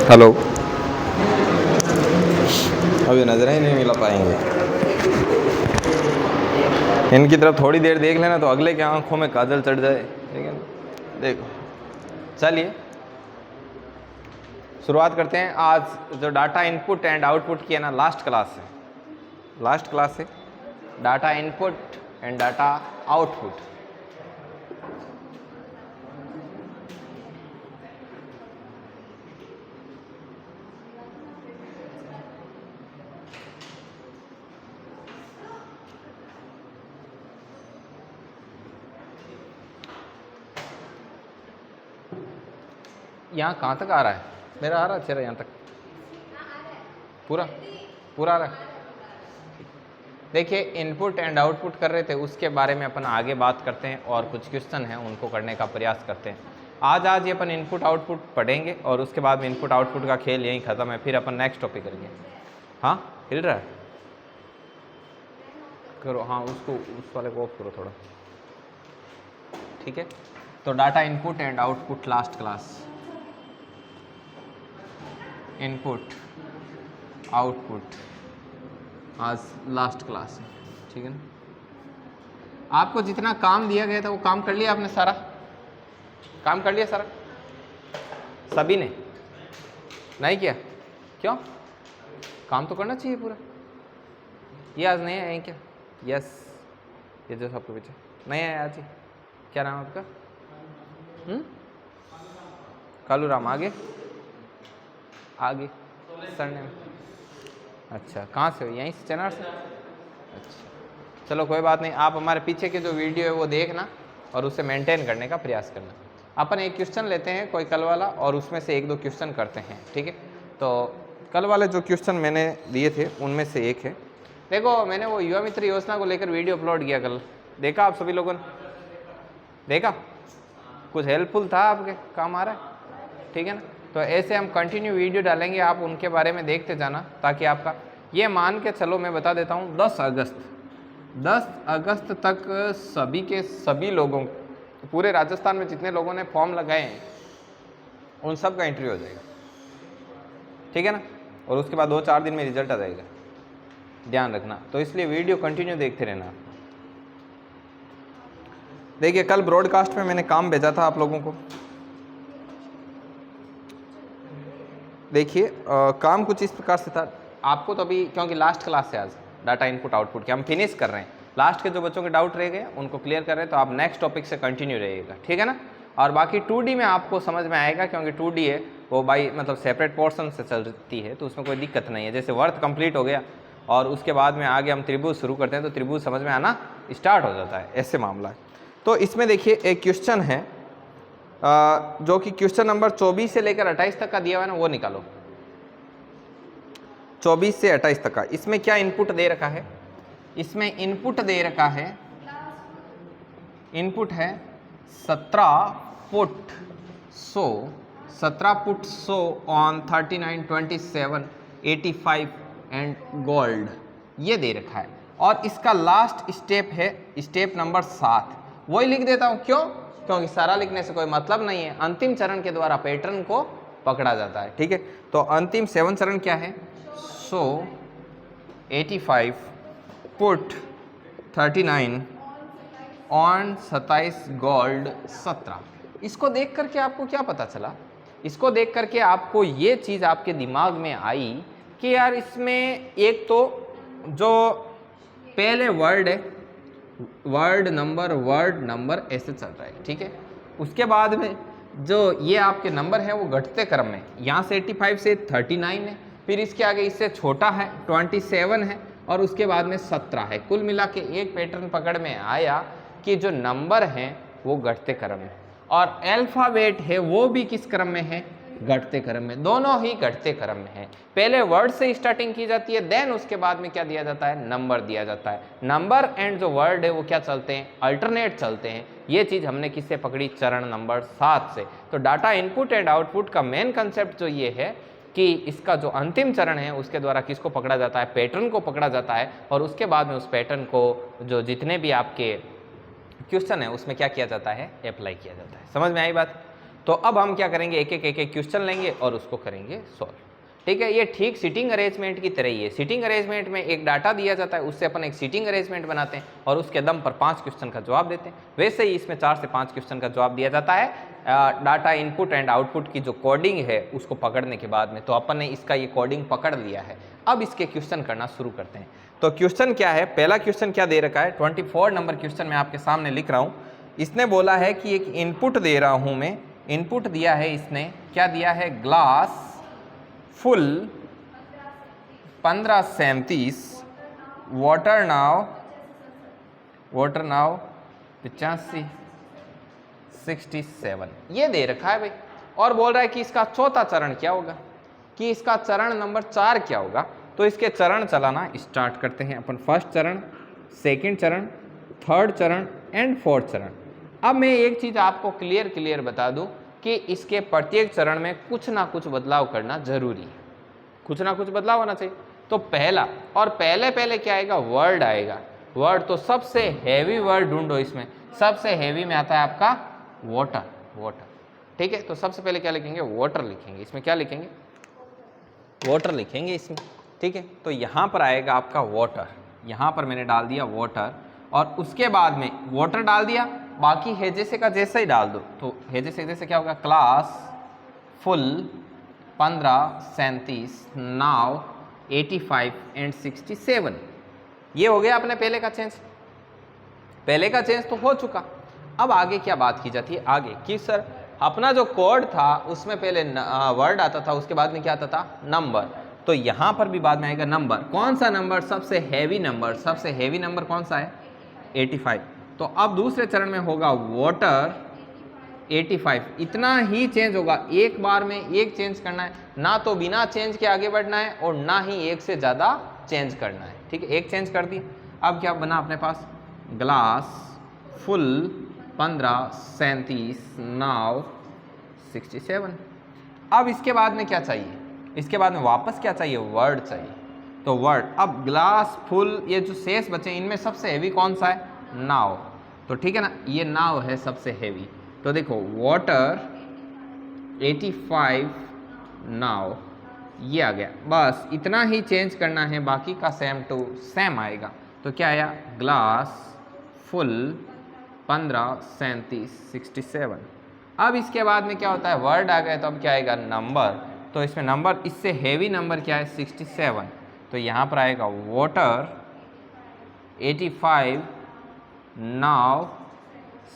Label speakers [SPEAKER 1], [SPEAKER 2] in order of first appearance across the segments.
[SPEAKER 1] Hello, अभी नजर ही नहीं मिला पाएंगे। इनकी तरफ थोड़ी देर देख लेना तो अगले के आंखों में काजल चढ़ जाए, ठीक है ना। देखो, चलिए शुरुआत करते हैं। आज जो डाटा इनपुट एंड आउटपुट की है ना, लास्ट क्लास है data input and data output. यहाँ कहाँ तक आ रहा है? मेरा आ रहा है चेहरा यहाँ तक पूरा आ रहा है। देखिए, इनपुट एंड आउटपुट कर रहे थे, उसके बारे में अपन आगे बात करते हैं और कुछ क्वेश्चन हैं उनको करने का प्रयास करते हैं। आज ये अपन इनपुट आउटपुट पढ़ेंगे और उसके बाद में इनपुट आउटपुट का खेल यहीं ख़त्म है, फिर अपन नेक्स्ट टॉपिक करेंगे। हाँ, हिल रहा है, करो। हाँ, उसको उस वाले को ऑफ करो थोड़ा, ठीक है। तो data input and output last class, input output आज लास्ट क्लास है, ठीक है ना। आपको जितना काम दिया गया था वो काम कर लिया आपने? सारा काम कर लिया सारा? सभी ने नहीं किया? क्यों? काम तो करना चाहिए पूरा। ये आज नहीं आए क्या? यस, ये जो सबके पीछे नहीं आए आज ही। क्या नाम आपका? कालू राम। आगे सरनेम? अच्छा, कहाँ से हो? यहीं से, चनार से? अच्छा, चलो कोई बात नहीं। आप हमारे पीछे के जो वीडियो है वो देखना और उसे मेंटेन करने का प्रयास करना। अपन एक क्वेश्चन लेते हैं कोई कल वाला और उसमें से एक दो क्वेश्चन करते हैं, ठीक है। तो कल वाले जो क्वेश्चन मैंने दिए थे उनमें से एक है, देखो मैंने वो युवा मित्र योजना को लेकर वीडियो अपलोड किया कल, देखा आप सभी लोगों ने? देखा? कुछ हेल्पफुल था, आपके काम आ रहा है, ठीक है ना। तो ऐसे हम कंटिन्यू वीडियो डालेंगे, आप उनके बारे में देखते जाना ताकि आपका ये मान के चलो, मैं बता देता हूँ 10 अगस्त तक सभी के सभी लोगों, पूरे राजस्थान में जितने लोगों ने फॉर्म लगाए हैं उन सब का इंटरव्यू हो जाएगा, ठीक है ना। और उसके बाद 2-4 दिन में रिजल्ट आ जाएगा, ध्यान रखना। तो इसलिए वीडियो कंटिन्यू देखते रहना। देखिए, कल ब्रॉडकास्ट में मैंने काम भेजा था आप लोगों को। देखिए, काम कुछ इस प्रकार से था। आपको तो अभी, क्योंकि लास्ट क्लास है आज डाटा इनपुट आउटपुट के, हम फिनिश कर रहे हैं। लास्ट के जो बच्चों के डाउट रह गए उनको क्लियर कर रहे हैं, तो आप नेक्स्ट टॉपिक से कंटिन्यू रहेगा, ठीक है ना। और बाकी 2D में आपको समझ में आएगा, क्योंकि 2D है वो बाई मतलब सेपरेट पोर्शन से चलती है, तो उसमें कोई दिक्कत नहीं है। जैसे वर्थ कंप्लीट हो गया और उसके बाद में आगे हम त्रिभुज शुरू करते हैं तो त्रिभुज समझ में आना स्टार्ट हो जाता है, ऐसे मामला है। तो इसमें देखिए एक क्वेश्चन है जो कि क्वेश्चन नंबर 24 से लेकर 28 तक का दिया हुआ है ना, वो निकालो। 24 से 28 तक का, इसमें क्या इनपुट दे रखा है? इसमें इनपुट दे रखा है, इनपुट है 17 पुट 100 ऑन 39, 27, 85 एंड गोल्ड, ये दे रखा है। और इसका लास्ट स्टेप है स्टेप नंबर 7, वही लिख देता हूं। क्यों? क्योंकि सारा लिखने से कोई मतलब नहीं है, अंतिम चरण के द्वारा पैटर्न को पकड़ा जाता है, ठीक है। तो अंतिम 7 चरण क्या है? 85 पुट 39 ऑन 27 गोल्ड 17। इसको देख करके आपको क्या पता चला? इसको देख करके आपको ये चीज़ आपके दिमाग में आई कि यार इसमें एक तो जो पहले वर्ड है, वर्ड नंबर ऐसे चल रहा है, ठीक है। उसके बाद में जो ये आपके नंबर है वो घटते क्रम में, यहाँ से 85 से 39 है, फिर इसके आगे इससे छोटा है 27 है और उसके बाद में 17 है। कुल मिला के एक पैटर्न पकड़ में आया कि जो नंबर हैं वो घटते क्रम में, और अल्फाबेट है वो भी किस क्रम में है? घटते क्रम में। दोनों ही घटते क्रम में है। पहले वर्ड से स्टार्टिंग की जाती है, देन उसके बाद में क्या दिया जाता है? नंबर दिया जाता है। नंबर एंड जो वर्ड है वो क्या चलते हैं? अल्टरनेट चलते हैं। ये चीज़ हमने किससे पकड़ी? चरण नंबर 7 से। तो डाटा इनपुट एंड आउटपुट का मेन कंसेप्ट जो ये है कि इसका जो अंतिम चरण है उसके द्वारा किसको पकड़ा जाता है? पैटर्न को पकड़ा जाता है, और उसके बाद में उस पैटर्न को जो जितने भी आपके क्वेश्चन है उसमें क्या किया जाता है? अप्लाई किया जाता है। समझ में आई बात? तो अब हम क्या करेंगे, एक एक क्वेश्चन लेंगे और उसको करेंगे सॉल्व। ठीक है, ये ठीक सीटिंग अरेंजमेंट की तरह ही है। सीटिंग अरेंजमेंट में एक डाटा दिया जाता है, उससे अपन एक सीटिंग अरेंजमेंट बनाते हैं और उसके दम पर 5 क्वेश्चन का जवाब देते हैं। वैसे ही इसमें 4 से 5 क्वेश्चन का जवाब दिया जाता है डाटा इनपुट एंड आउटपुट की जो कोडिंग है उसको पकड़ने के बाद में। तो अपन ने इसका ये कोडिंग पकड़ लिया है, अब इसके क्वेश्चन करना शुरू करते हैं। तो क्वेश्चन क्या है, पहला क्वेश्चन क्या दे रखा है, 24 नंबर क्वेश्चन मैं आपके सामने लिख रहा हूँ। इसने बोला है कि एक इनपुट दे रहा हूँ मैं, इनपुट दिया है इसने, क्या दिया है, ग्लास फुल 1537, वाटर नाव 85 67, ये दे रखा है भाई। और बोल रहा है कि इसका चौथा चरण क्या होगा, कि इसका चरण नंबर 4 क्या होगा। तो इसके चरण चलाना स्टार्ट करते हैं अपन। फर्स्ट चरण, सेकंड चरण, थर्ड चरण एंड फोर्थ चरण। अब मैं एक चीज़ आपको क्लियर बता दूं कि इसके प्रत्येक चरण में कुछ ना कुछ बदलाव करना जरूरी है, कुछ ना कुछ बदलाव होना चाहिए। तो पहला और पहले क्या आएगा, वर्ड आएगा। वर्ड तो सबसे हैवी वर्ड ढूंढो, इसमें सबसे हैवी में आता है आपका वाटर, वाटर। ठीक है, तो सबसे पहले क्या लिखेंगे, वाटर लिखेंगे। इसमें क्या लिखेंगे, वाटर लिखेंगे इसमें। ठीक है, तो यहाँ पर आएगा आपका वाटर, यहाँ पर मैंने डाल दिया वाटर और उसके बाद में वाटर डाल दिया, बाकी है जैसे का जैसे ही डाल दो। तो है जैसे क्या होगा, क्लास फुल 1537 नाउ 85 एंड 67। ये हो गया अपने पहले का चेंज, पहले का चेंज तो हो चुका। अब आगे क्या बात की जाती है, आगे कि सर अपना जो कोड था उसमें पहले वर्ड आता था, उसके बाद में क्या आता था, नंबर। तो यहाँ पर भी बाद में आएगा नंबर। कौन सा नंबर, सबसे हैवी नंबर, सबसे हैवी नंबर कौन सा है, 85। तो अब दूसरे चरण में होगा वाटर 85, इतना ही चेंज होगा, एक बार में एक चेंज करना है, ना तो बिना चेंज के आगे बढ़ना है और ना ही एक से ज़्यादा चेंज करना है। ठीक है, एक चेंज कर दी। अब क्या बना अपने पास, ग्लास फुल 1537 नाउ 67। अब इसके बाद में क्या चाहिए, इसके बाद में वापस क्या चाहिए, वर्ड चाहिए। तो वर्ड, अब ग्लास फुल, ये जो शेष बचे इनमें सबसे हैवी कौन सा है, नाव। तो ठीक है ना, ये नाव है सबसे हैवी। तो देखो वाटर 85 नाव, ये आ गया। बस इतना ही चेंज करना है, बाकी का सेम टू सेम आएगा। तो क्या आया, ग्लास फुल 1537 67। अब इसके बाद में क्या होता है, वर्ड आ गया, तो अब क्या आएगा, नंबर। तो इसमें नंबर, इससे हैवी नंबर क्या है, 67। तो यहाँ पर आएगा वाटर 85 नाउ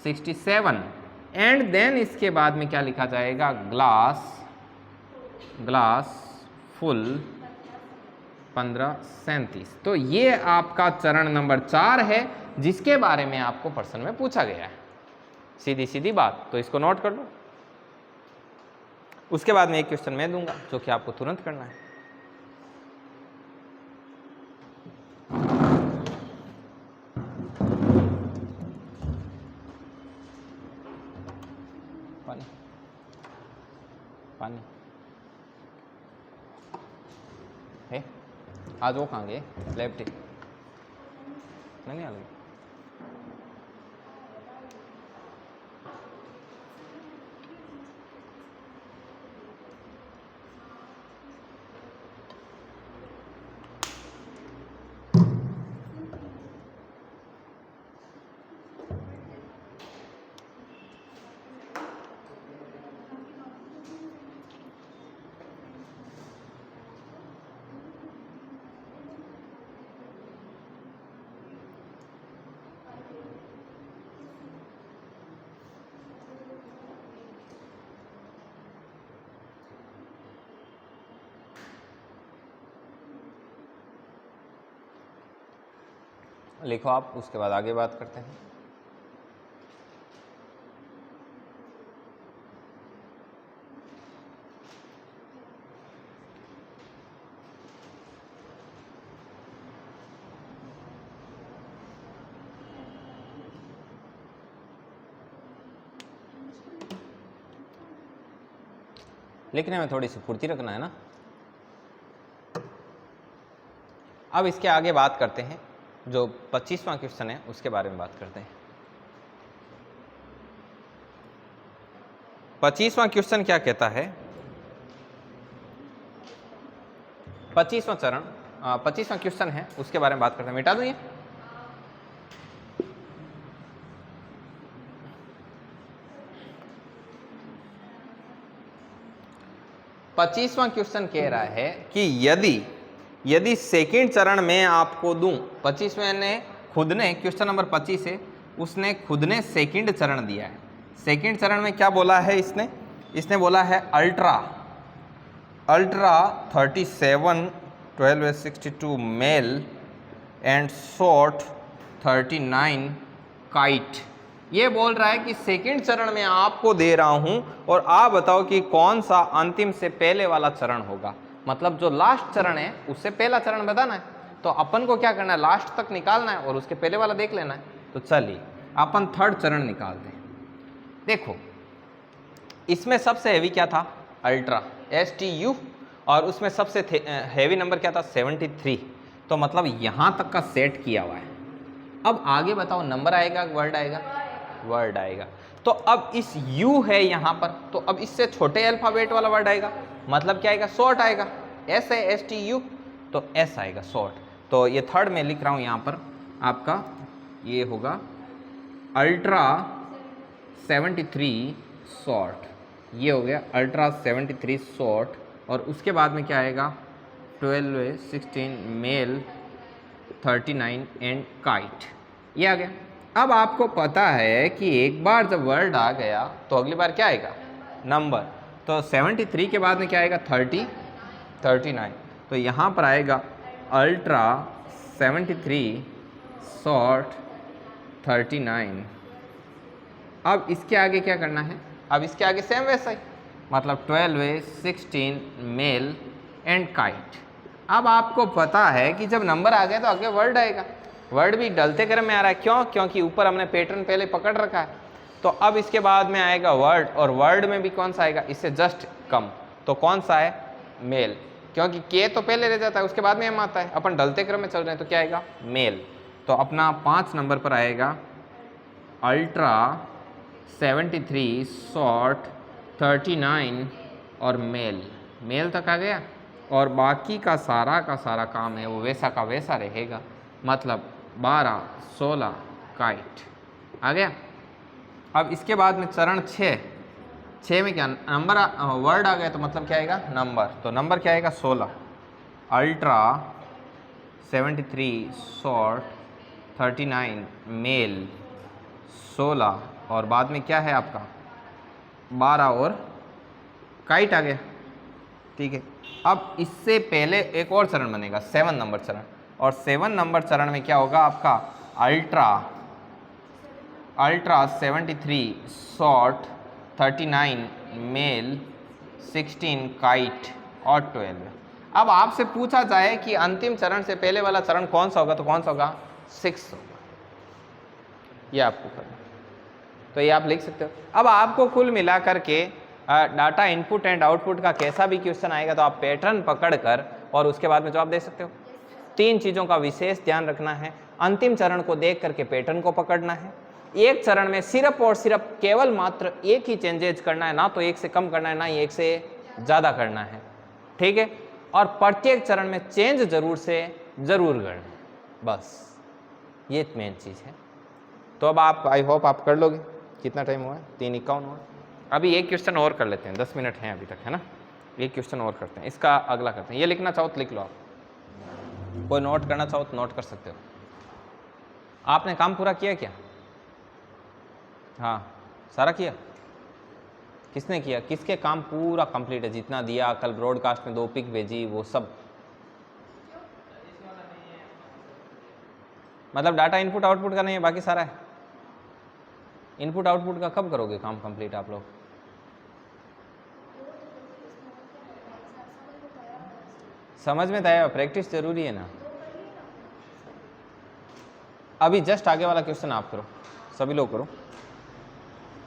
[SPEAKER 1] 67 एंड देन इसके बाद में क्या लिखा जाएगा, ग्लास फुल 1537। तो ये आपका चरण नंबर 4 है, जिसके बारे में आपको प्रश्न में पूछा गया है। सीधी बात, तो इसको नोट कर लो। उसके बाद में एक क्वेश्चन मैं दूंगा जो कि आपको तुरंत करना है। पानी है, आज वो कहाँ गए, लेफ्ट नहीं आ गई। लिखो आप, उसके बाद आगे बात करते हैं। लिखने में थोड़ी सी फुर्ती रखना है ना। अब इसके आगे बात करते हैं, जो 25वां क्वेश्चन है उसके बारे में बात करते हैं। 25वां क्वेश्चन क्या कहता है? 25वां चरण 25वां क्वेश्चन है, उसके बारे में बात करते हैं। मिटा दूं ये? पच्चीसवां क्वेश्चन कह रहा है कि यदि सेकंड चरण में आपको दूं, 25वें ने खुद ने, क्वेश्चन नंबर 25 है, उसने खुद ने सेकंड चरण दिया है। सेकंड चरण में क्या बोला है इसने बोला है ultra 37 12/62 male and short 39 kite. ये बोल रहा है कि सेकंड चरण में आपको दे रहा हूं और आप बताओ कि कौन सा अंतिम से पहले वाला चरण होगा। मतलब जो लास्ट चरण है उससे पहला चरण बताना है, तो अपन को क्या करना है, लास्ट तक निकालना है और उसके पहले वाला देख लेना है। तो चलिए अपन थर्ड चरण निकालते हैं। देखो इसमें सबसे हैवी क्या था, अल्ट्रा STU, और उसमें सबसे हैवी नंबर क्या था, 73। तो मतलब यहां तक का सेट किया हुआ है। अब आगे बताओ नंबर आएगा वर्ड आएगा? वर्ड आएगा। तो अब इस U है यहां पर, तो अब इससे छोटे अल्फाबेट वाला वर्ड आएगा, मतलब क्या आएगा, शॉर्ट आएगा। S है STU, तो S आएगा शॉर्ट। तो ये थर्ड में लिख रहा हूं यहां पर, आपका ये होगा अल्ट्रा 73 शॉर्ट। ये हो गया अल्ट्रा 73 शॉर्ट, और उसके बाद में क्या आएगा, 12/16 मेल 39 एंड काइट। ये आ गया। अब आपको पता है कि एक बार जब वर्ड आ गया तो अगली बार क्या आएगा, नंबर। तो 73 के बाद में क्या आएगा, 39। तो यहाँ पर आएगा अल्ट्रा 73 शॉर्ट 39। अब इसके आगे क्या करना है, अब इसके आगे सेम वैसा ही, मतलब 12/16 मेल एंड काइट। अब आपको पता है कि जब नंबर आ गया तो आगे वर्ड आएगा। वर्ड भी डलते क्रम में आ रहा है, क्यों, क्योंकि ऊपर हमने पैटर्न पहले पकड़ रखा है। तो अब इसके बाद में आएगा वर्ड, और वर्ड में भी कौन सा आएगा, इससे जस्ट कम। तो कौन सा है, मेल, क्योंकि के तो पहले रह जाता है, उसके बाद में एम आता है। अपन डलते क्रम में चल रहे हैं, तो क्या आएगा, मेल। तो अपना 5 नंबर पर आएगा अल्ट्रा 73 शॉर्ट 39 और मेल तक आ गया। और बाकी का सारा काम है वो वैसा का वैसा रहेगा, मतलब 12 16 काइट आ गया। अब इसके बाद में चरण 6 में क्या नंबर वर्ड आ गया, तो मतलब क्या आएगा, नंबर। तो नंबर क्या आएगा, 16 अल्ट्रा 73 शॉर्ट 39 मेल 16, और बाद में क्या है आपका 12 और काइट आ गया। ठीक है। अब इससे पहले एक और चरण बनेगा, 7 नंबर चरण, और 7 नंबर चरण में क्या होगा आपका अल्ट्रा 73 शॉर्ट 39 मेल 16 काइट और 12। अब आपसे पूछा जाए कि अंतिम चरण से पहले वाला चरण कौन सा होगा, तो कौन सा होगा, 6 होगा। ये आपको करना, तो ये आप लिख सकते हो। अब आपको कुल मिला करके डाटा इनपुट एंड आउटपुट का कैसा भी क्वेश्चन आएगा तो आप पैटर्न पकड़कर और उसके बाद में जवाब दे सकते हो। 3 चीज़ों का विशेष ध्यान रखना है, अंतिम चरण को देख करके पैटर्न को पकड़ना है, एक चरण में सिर्फ और सिर्फ केवल मात्र एक ही चेंजेज करना है, ना तो एक से कम करना है, ना ही एक से ज़्यादा करना है। ठीक है, और प्रत्येक चरण में चेंज जरूर करना है, बस ये मेन चीज़ है। तो अब आप, आई होप आप कर लोगे। कितना टाइम हुआ है, 3:51 हुआ। अभी एक क्वेश्चन और कर लेते हैं, 10 मिनट हैं अभी तक, है ना। एक क्वेश्चन और करते हैं, इसका अगला करते हैं। ये लिखना चाहो तो लिख लो, आप कोई नोट करना चाहो तो नोट कर सकते हो। आपने काम पूरा किया क्या? हाँ, सारा किया। किसने किया, किसके काम पूरा कंप्लीट है, जितना दिया, कल ब्रॉडकास्ट में 2 पिक भेजी, वो सब, मतलब डाटा इनपुट आउटपुट का नहीं है, बाकी सारा है। इनपुट आउटपुट का कब करोगे काम कंप्लीट आप लोग? समझ में तो आया, प्रैक्टिस जरूरी है ना। अभी जस्ट आगे वाला क्वेश्चन आप करो, सभी लोग करो।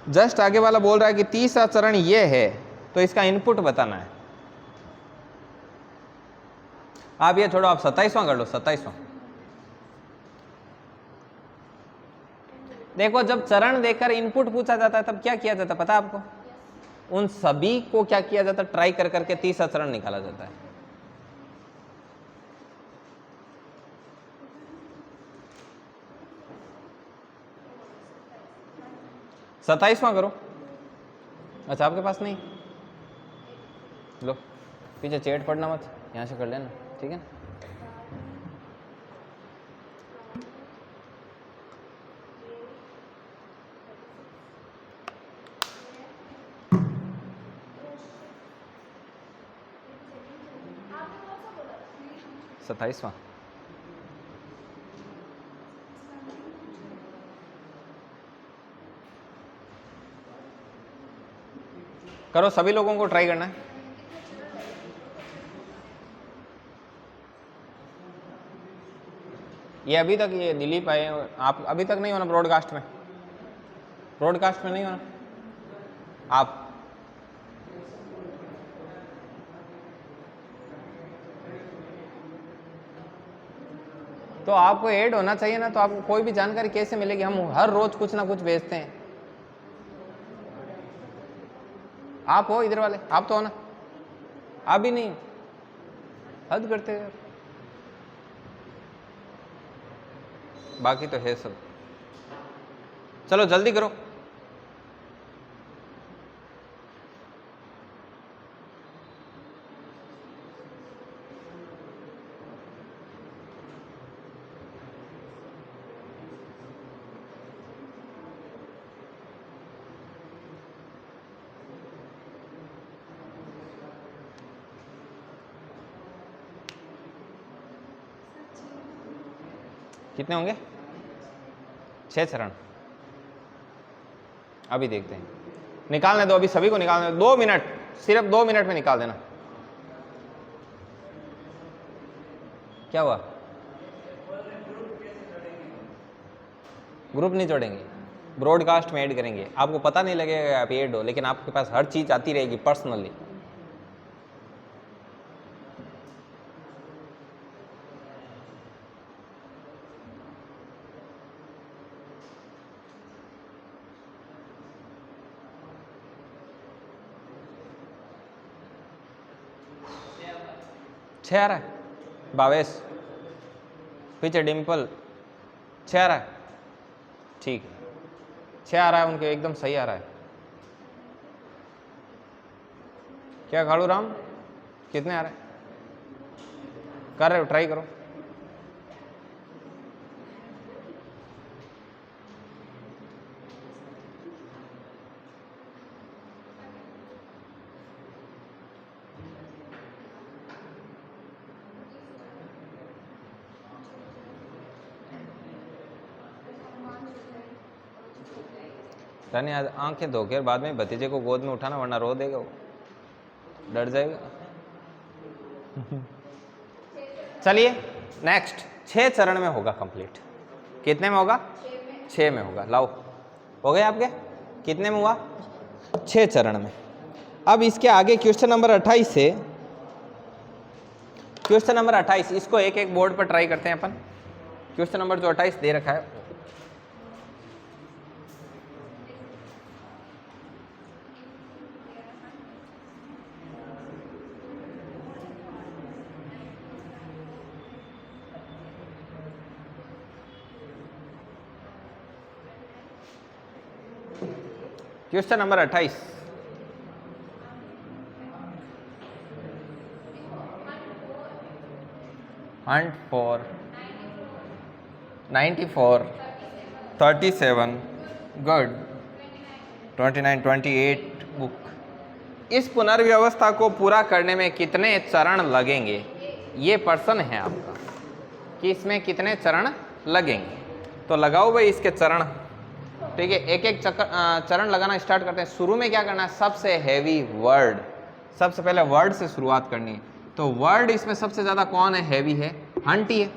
[SPEAKER 1] जस्ट आगे वाला बोल रहा है कि तीसरा चरण ये है, तो इसका इनपुट बताना है। आप ये छोड़ो, आप 27वां कर लो। 27वां देखो, जब चरण देकर इनपुट पूछा जाता है तब क्या किया जाता है पता है आपको? उन सभी को क्या किया जाता है, ट्राई कर करके 30 चरण निकाला जाता है। सत्ताईसवां करो। अच्छा आपके पास नहीं, लो पीछे चेट पढ़ना मत, यहाँ से कर लेना, ठीक है ना। सत्ताईसवां करो, सभी लोगों को ट्राई करना है। ये अभी तक ये दिलीप आए, आप अभी तक नहीं होना ब्रॉडकास्ट में, ब्रॉडकास्ट में नहीं होना आप। तो आपको ऐड होना चाहिए ना, तो आपको कोई भी जानकारी कैसे मिलेगी, हम हर रोज कुछ ना कुछ भेजते हैं। आप हो इधर वाले, आप तो हो ना, आप भी नहीं, हद करते हैं। बाकी तो है सब, चलो जल्दी करो। कितने होंगे? 6 चरण। अभी देखते हैं, निकालने दो, अभी सभी को निकालने दो, 2 मिनट, सिर्फ 2 मिनट में निकाल देना। क्या हुआ? ग्रुप नहीं जोड़ेंगे, ब्रॉडकास्ट में ऐड करेंगे, आपको पता नहीं लगेगा आप ऐड हो, लेकिन आपके पास हर चीज आती रहेगी पर्सनली। छः आ रहा है, भावेश पीछे डिम्पल 6 आ रहा है, ठीक है 6 आ रहा है उनके, एकदम सही आ रहा है। क्या खाड़ू राम, कितने आ रहे हैं? कर रहे हो, ट्राई करो। रानी आज आंखें धो के बाद में भतीजे को गोद में उठाना, वरना रो देगा वो, डर जाएगा। चलिए नेक्स्ट, 6 चरण में होगा कंप्लीट। कितने में होगा? 6 में होगा। लाओ, हो गए आपके? कितने में हुआ? 6 चरण में। अब इसके आगे क्वेश्चन नंबर 28 से, क्वेश्चन नंबर 28, इसको एक एक बोर्ड पर ट्राई करते हैं अपन। क्वेश्चन नंबर जो 28 दे रखा है, question number 28, hunt for 94, 37, good, 29, 28 book. इस पुनर्व्यवस्था को पूरा करने में कितने चरण लगेंगे, ये प्रश्न है आपका कि इसमें कितने चरण लगेंगे। तो लगाओ भाई इसके चरण, ठीक है, एक एक चरण लगाना स्टार्ट करते हैं। शुरू में क्या करना है, सबसे हैवी वर्ड, सबसे पहले वर्ड से शुरुआत करनी है। तो वर्ड इसमें सबसे ज़्यादा कौन है, हैवी है, हंट ही है,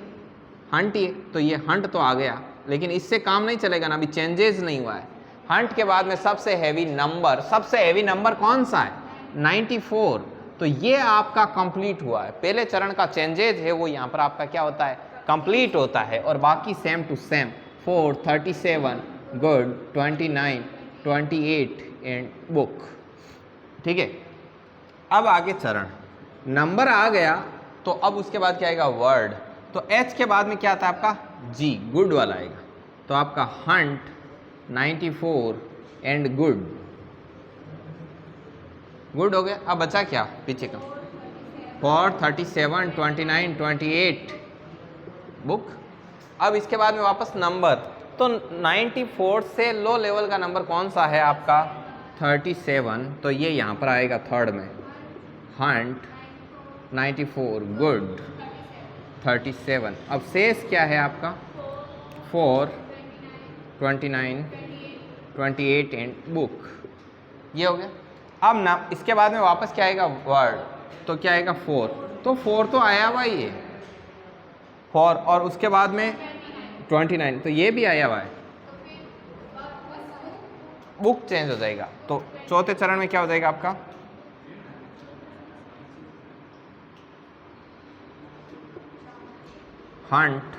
[SPEAKER 1] हंट ही है। तो ये हंट तो आ गया, लेकिन इससे काम नहीं चलेगा ना, अभी चेंजेस नहीं हुआ है। हंट के बाद में सबसे हैवी नंबर, सबसे हैवी नंबर कौन सा है, 94। तो ये आपका कंप्लीट हुआ है। पहले चरण का चेंजेस है वो यहाँ पर आपका क्या होता है, कंप्लीट होता है, और बाकी same to same 4, 37, good, 29, 28 and book. ठीक है। अब आगे चरण, नंबर आ गया तो अब उसके बाद क्या आएगा, वर्ड। तो H के बाद में क्या आता है आपका, G, गुड वाला आएगा। तो आपका हंट 94 एंड गुड, गुड हो गया। अब बचा क्या पीछे का, 4, 37, 29, 28 बुक। अब इसके बाद में वापस नंबर, तो 94 से लो लेवल का नंबर कौन सा है आपका, 37, तो ये यहाँ पर आएगा थर्ड में, हंट 94 गुड 37। अब शेष क्या है आपका, 4, 29, 28 एंड बुक, ये हो गया। अब ना इसके बाद में वापस क्या आएगा, वर्ड, तो क्या आएगा 4, तो 4 तो आया हुआ ही है 4, और उसके बाद में 29, तो ये भी आया हुआ है, बुक चेंज हो जाएगा। तो चौथे चरण में क्या हो जाएगा आपका, हंट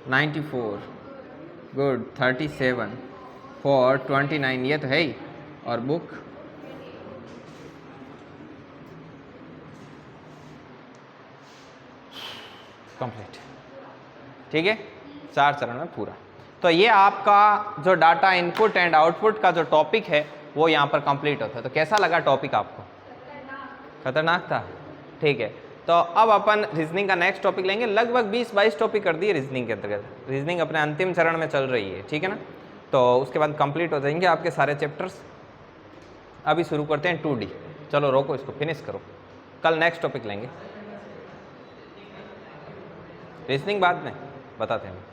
[SPEAKER 1] 94 गुड 37 4 29, ये तो है ही, और बुक कंप्लीट। ठीक है, 4 चरण में पूरा। तो ये आपका जो डाटा इनपुट एंड आउटपुट का जो टॉपिक है वो यहाँ पर कंप्लीट होता है। तो कैसा लगा टॉपिक आपको, खतरनाक था, ठीक है। तो अब अपन रीजनिंग का नेक्स्ट टॉपिक लेंगे। लगभग 20-22 टॉपिक कर दिए रीजनिंग के अंतर्गत, रीजनिंग अपने अंतिम चरण में चल रही है, ठीक है ना। तो उसके बाद कंप्लीट हो जाएंगे आपके सारे चैप्टर्स। अभी शुरू करते हैं 2D, चलो रोको इसको, फिनिश करो, कल नेक्स्ट टॉपिक लेंगे। रीजनिंग बाद में बताते हैं।